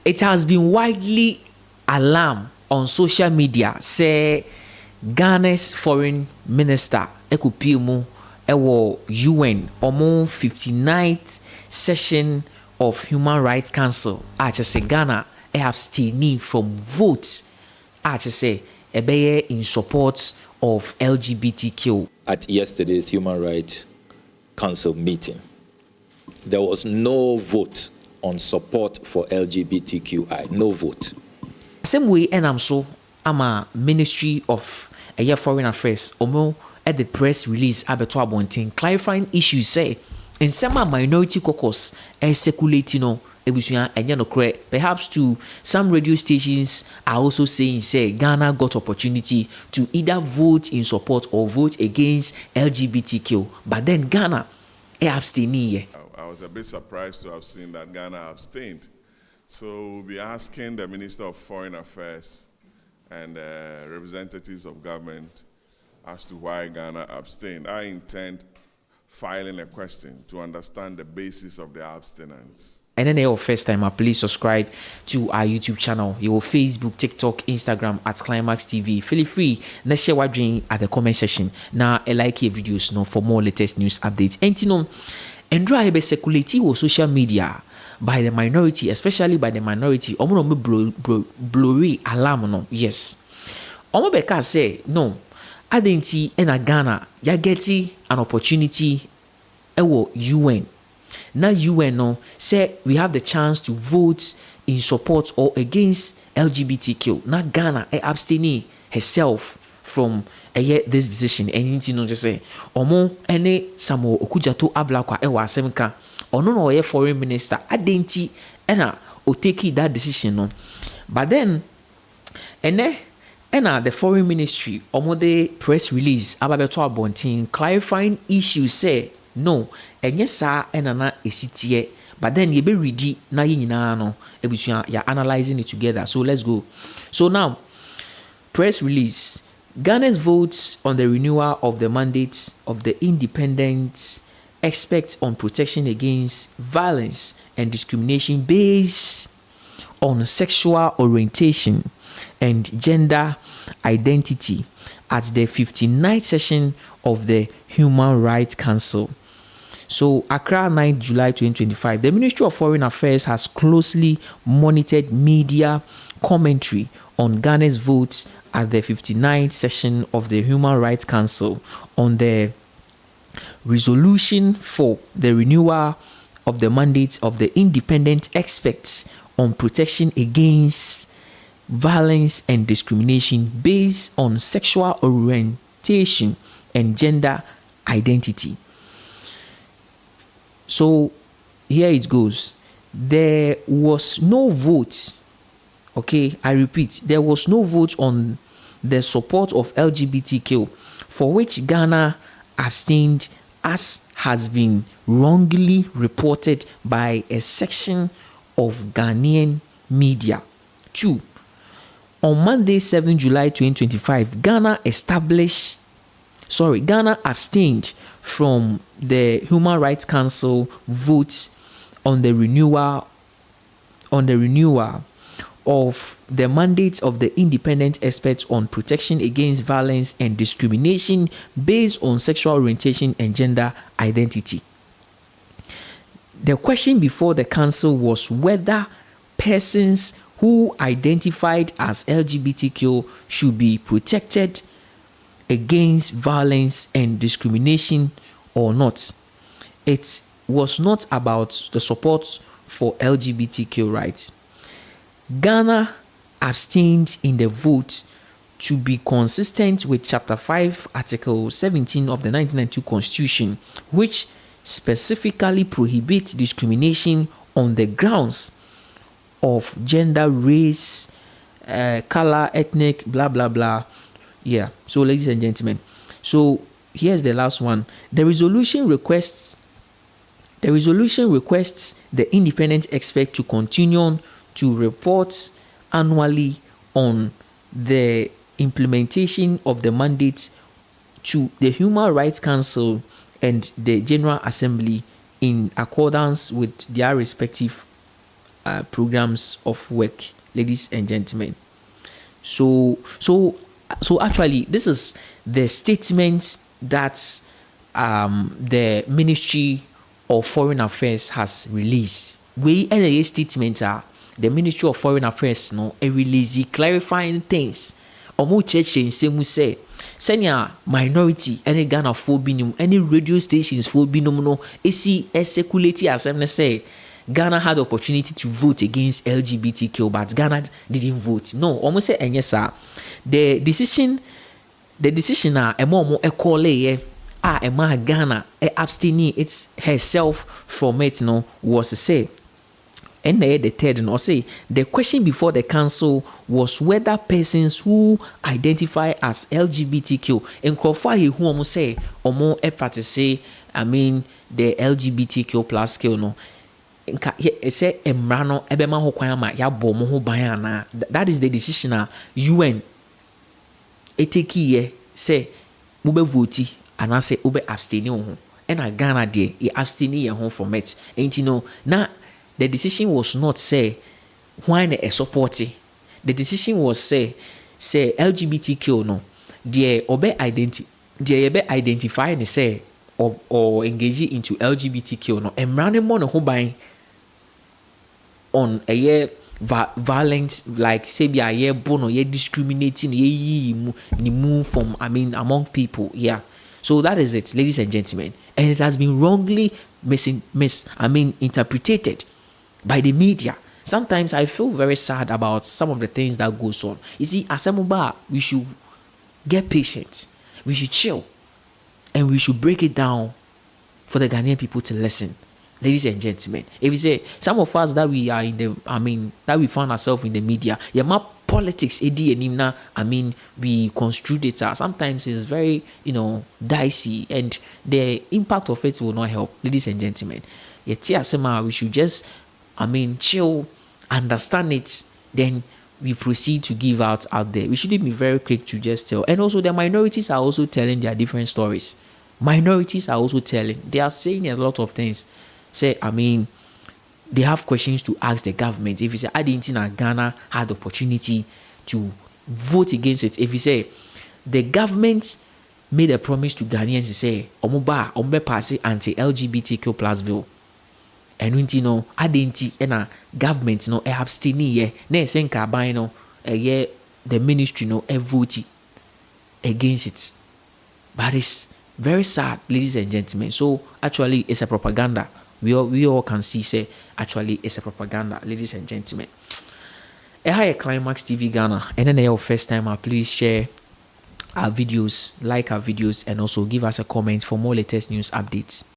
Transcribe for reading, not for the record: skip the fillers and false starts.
It has been widely alarmed on social media say Ghana's foreign minister Ekupiemu ewo UN omo 59th session of Human Rights Council say Ghana abstaining from votes say ebeye in support of LGBTQ. At yesterday's Human Rights Council meeting, there was no vote on support for LGBTQI. No vote. Same way, and I'm so a Ministry of Foreign Affairs omo at the press release abeto abontin clarifying issues say in some minority caucus circulating no perhaps to some radio stations are also saying say Ghana got opportunity to either vote in support or vote against LGBTQ, but then Ghana abstaining. I was a bit surprised to have seen that Ghana abstained. So we'll be asking the Minister of Foreign Affairs and representatives of government as to why Ghana abstained. I intend filing a question to understand the basis of the abstinence. And then your first time, please subscribe to our YouTube channel, your Facebook, TikTok, Instagram at Climax TV. Feel free to share what doing at the comment section. Now, like your videos no for more latest news updates. And you know, and drive a circulating or social media by the minority, especially by the minority. Omo no blurry alarm no. Yes. Omo beka say no. Adenti ena Ghana ya geti an opportunity ewo UN. Now UN no say we have the chance to vote in support or against LGBTQ. Now Ghana abstaining herself from this decision. And you know just say omo ene Samuel Okujato Ablakwa ewa asemka ono no ye foreign minister adenti ena o take that decision no. But then the foreign ministry omo the press release ababeto abontin clarifying issues say no enye sa enana esitie, but then you be ready na yinina no ebusuya ya analyzing it together. So let's go. So now press release Ghana's votes on the renewal of the mandate of the independent experts on protection against violence and discrimination based on sexual orientation and gender identity at the 59th session of the Human Rights Council. So, Accra, 9 July 2025, the Ministry of Foreign Affairs has closely monitored media commentary on Ghana's votes at the 59th session of the Human Rights Council on the resolution for the renewal of the mandate of the independent experts on protection against violence and discrimination based on sexual orientation and gender identity. So here it goes. There was no vote. Okay, I repeat, there was no vote on the support of LGBTQ, for which Ghana abstained, as has been wrongly reported by a section of Ghanaian media. 2. On Monday, 7 July 2025, Ghana abstained from the Human Rights Council votes on the renewal of the mandate of the independent experts on protection against violence and discrimination based on sexual orientation and gender identity. The question before the council was whether persons who identified as LGBTQ should be protected against violence and discrimination or not. It was not about the support for LGBTQ rights. Ghana abstained in the vote to be consistent with Chapter 5, Article 17 of the 1992 Constitution, which specifically prohibits discrimination on the grounds of gender, race, color, ethnic, blah, blah, blah. Yeah. So, ladies and gentlemen, so here's the last one. The resolution requests the independent expert to continue to report annually on the implementation of the mandates to the Human Rights Council and the General Assembly in accordance with their respective programs of work, ladies and gentlemen. So actually, this is the statement that the Ministry of Foreign Affairs has released. We a statement the Ministry of Foreign Affairs no a release clarifying things. Omo church nsemu say senior minority any Ghana for binum any radio stations for binum no esi circulate assembly say Ghana had the opportunity to vote against LGBTQ, but Ghana didn't vote. No, almost say and yes, sir. The decision a call a Ghana abstaining it's herself from it no was to say. And the third no say the question before the council was whether persons who identify as LGBTQ and qualify who almost say a practice I mean the LGBTQ plus kill no. Say emrano ebema ho kwan ma ya bo mo ho ban ana. That is the decision UN eteki say mube vote and say ube abstain ho and Ghana there e abstain ye ho from it. Ain't you know na the decision was not say when a support. The decision was say LGBTQ no there obe identify and say or engage into LGBTQ no emrano mo no ho ban on a year violence like say be a year born or year discriminating ye move from among people. Yeah, so that is it, ladies and gentlemen, and it has been wrongly interpreted by the media. Sometimes I feel very sad about some of the things that goes on. You see, as a we should get patient, we should chill, and we should break it down for the Ghanaian people to listen. Ladies and gentlemen, if you say some of us that we are in the, that we found ourselves in the media, politics, we construe data. Sometimes it's very, dicey, and the impact of it will not help. Ladies and gentlemen, we should just, chill, understand it, then we proceed to give out there. We shouldn't be very quick to just tell. And also, the minorities are also telling their different stories. Minorities are also telling. They are saying a lot of things. Say, they have questions to ask the government. If you say, I didn't think Ghana had the opportunity to vote against it. If you say, the government made a promise to Ghanaians to say, Ombe pass anti-LGBTQ plus bill. And I didn't government abstaining ne senka ban the ministry vote against it. But it's very sad, ladies and gentlemen. So actually, it's a propaganda. We all can see, say, actually, it's a propaganda, ladies and gentlemen. A Climax TV Ghana, and then your first time, please share our videos, like our videos, and also give us a comment for more latest news updates.